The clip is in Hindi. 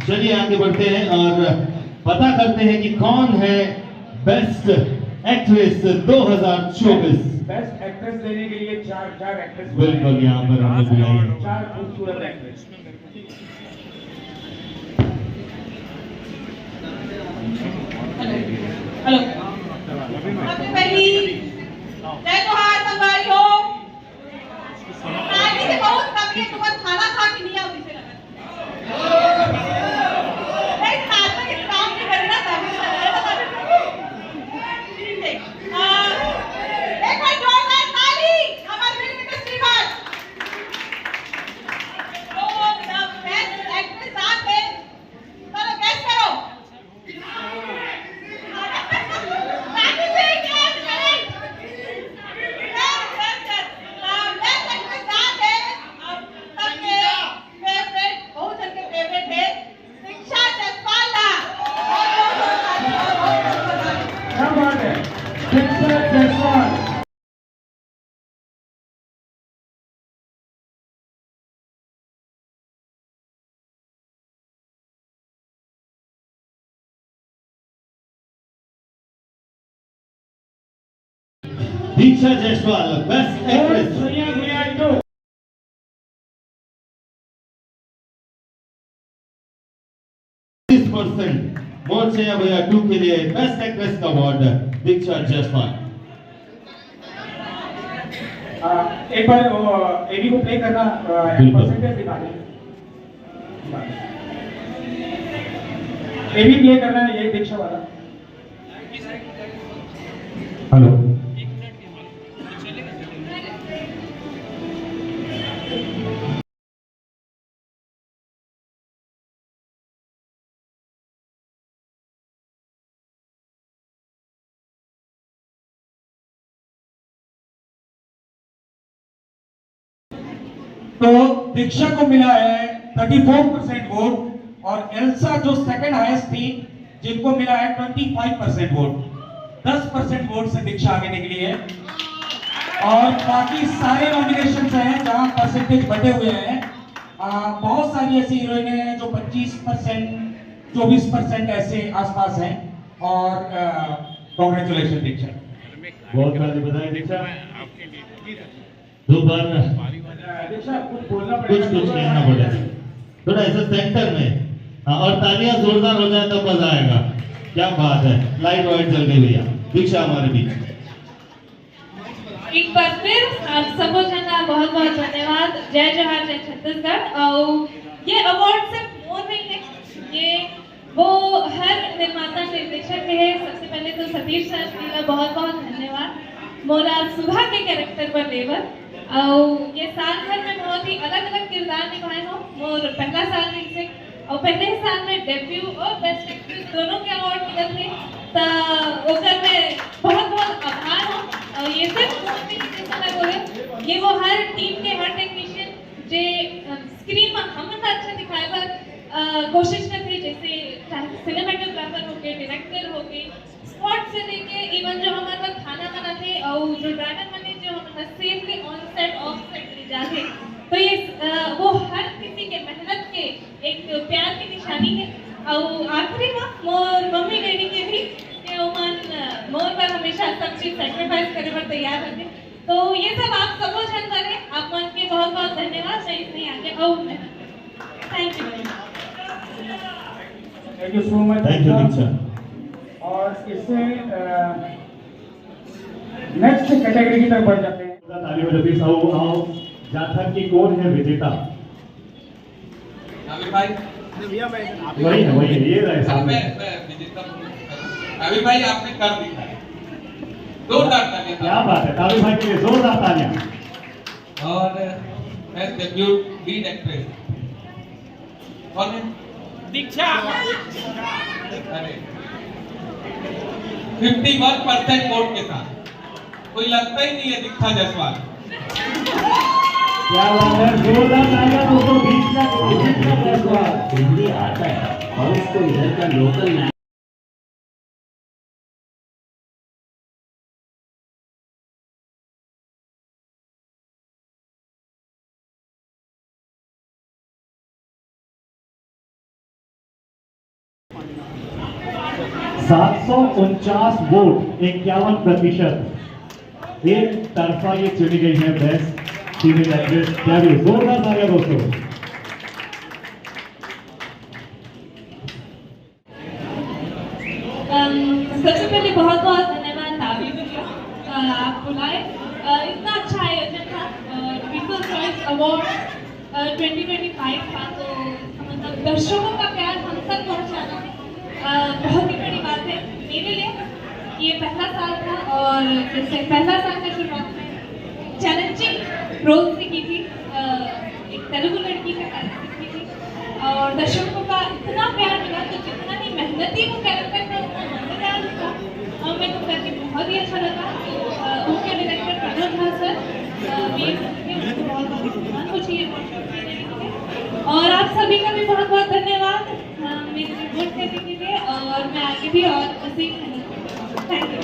चलिए आगे बढ़ते हैं और पता करते हैं कि कौन है बेस्ट एक्ट्रेस 2024। बेस्ट एक्ट्रेस देने के लिए चार एक्ट्रेस बिल्कुल यहाँ पर हमने बुलाई है। चार खूबसूरत एक्ट्रेस। हेलो, सबसे पहली जय जोहार संगवारी हो। पानी से बहुत कमी है, सुबह खाना खा के नहीं आती से लगा नहीं साथ में किसी काम नहीं करना तभी ठीक है। एक बार जोरदार ताली हमारे फिल्म इंडस्ट्री पर। तो बेस्ट एक्ट्रेस साथ है, चलो गैस करो। क्या बात है, Diksha Jaiswal. Diksha Jaiswal best actress. Sonia Gulia too. मोर से भैया 2 के लिए बेस्ट एक्ट्रेस का अवार्ड दीक्षा जायसवाल। एक बार एवी को प्ले करना, परसेंटेज दिखा दें। एवी प्ले करना है, ये दीक्षा वाला। हेलो, तो दीक्षा को मिला है 34% वोट और एल्सा जो सेकंड हाईएस्ट थी जिनको मिला है 25% वोट। 10% वोट से दीक्षा आगे निकली है और बाकी सारे नॉमिनेशन हैं जहां परसेंटेज बटे हुए हैं। बहुत सारी ऐसी हीरोइन हैं जो 25% 24% ऐसे आसपास हैं और कांग्रेचुलेशन दीक्षा। बहुत सारी बधाई दीक्षा। दोबारा दीक्षा कुछ बोलना कुछ कहना पड़ेगा, थोड़ा ऐसा सेंटर में। और तालियां जोरदार हो जाए तब मजा आएगा। क्या बात है, लाइट वाइट जल गई भैया। दीक्षा हमारे बीच। एक बार फिर आप सबको जना बहुत बहुत धन्यवाद। जय जोहार जय छत्तीसगढ़। और ये अवार्ड सिर्फ मोर नहीं है, ये वो हर निर्माता निर्देशक है। सबसे पहले तो सतीश सर का बहुत बहुत धन्यवाद। मोरा सुबह के कैरेक्टर पर लेवर और ये साल भर में बहुत ही अलग अलग किरदार निभाए हो। मोर पहला साल में से और पहले ही साल में डेब्यू और बेस्ट एक्ट्रेस दोनों के अवार्ड मिलल थे। तो ओकर में बहुत बहुत आभार हो। और ये सिर्फ जैसा मैं बोले, ये वो हर टीम के हर टेक्नीशियन जे स्क्रीन में हम अच्छा दिखाए पर कोशिश करते हैं, जैसे चाहे सिनेमेटोग्राफर हो गए, डायरेक्टर हो गए, स्पॉट से लेके इवन जो हमारे पास खाना बनाते और जो ड्राइवर बने जो हमारा safely on set of set ले जाते। तो ये वो हर किसी के मेहनत के एक प्यार की निशानी है। और आखिरी बात मोर मम्मी डैडी के भी कि ओमन मोर पर हमेशा सब चीज सैक्रिफाइस करने पर तैयार रहते। तो ये सब आप सबको जन करें, आप मन के बहुत बहुत धन्यवाद। सही नहीं आगे और thank you very much. Thank you so much. Thank you Diksha. और इससे नेक्स्ट कैटेगरी की तरफ बढ़ जाते हैं। ताली में प्लीज आओ जाथक की कौन है विजेता? अभी भाई वही है ये रहे सामने। मैं विजेता अभी भाई आपने कर दिखाया, जोरदार तालियां। क्या बात है, ताली भाई के लिए जोरदार तालियां। और बेस्ट डेब्यू लीड एक्ट्रेस कौन है? दीक्षा। अरे 51% वोट के साथ कोई लगता ही नहीं है दीक्षा जायसवाल। क्या बात है, जोरदार तालियां दोस्तों। दीक्षा जायसवाल हिंदी आता है और उसको इधर का लोकल 749 वोट 51%। एक तरफा ये चुनी गई है बेस्ट फीमेल एक्ट्रेस डेब्यू। जोरदार तालियां दोस्तों। सबसे पहले बहुत बहुत धन्यवाद ताबी भैया, आप बुलाए। इतना अच्छा आयोजन था। पीपल्स चॉइस अवार्ड 2025 था, तो मतलब दर्शकों का प्यार हम तक पहुंचाना बहुत ही बड़ी बात है मेरे लिए। ये पहला साल था और जैसे पहला साल का शुरुआत में चैलेंजिंग रोल से की थी, एक तेलुगु लड़की का कैरेक्टर की थी और दर्शकों का इतना प्यार मिला, तो जितना ही मेहनती वो कैरेक्टर था उतना मजेदार था और मेरे को करके बहुत ही अच्छा लगा। तो उनके डायरेक्टर प्रणव झा सर उनको बहुत बहुत सम्मान मुझे ये अवार्ड देने के लिए, और आप सभी का भी बहुत बहुत धन्यवाद मेरे रिपोर्ट करने के लिए, और मैं आगे भी और ऐसे ही मेहनत करूंगी। Thank you.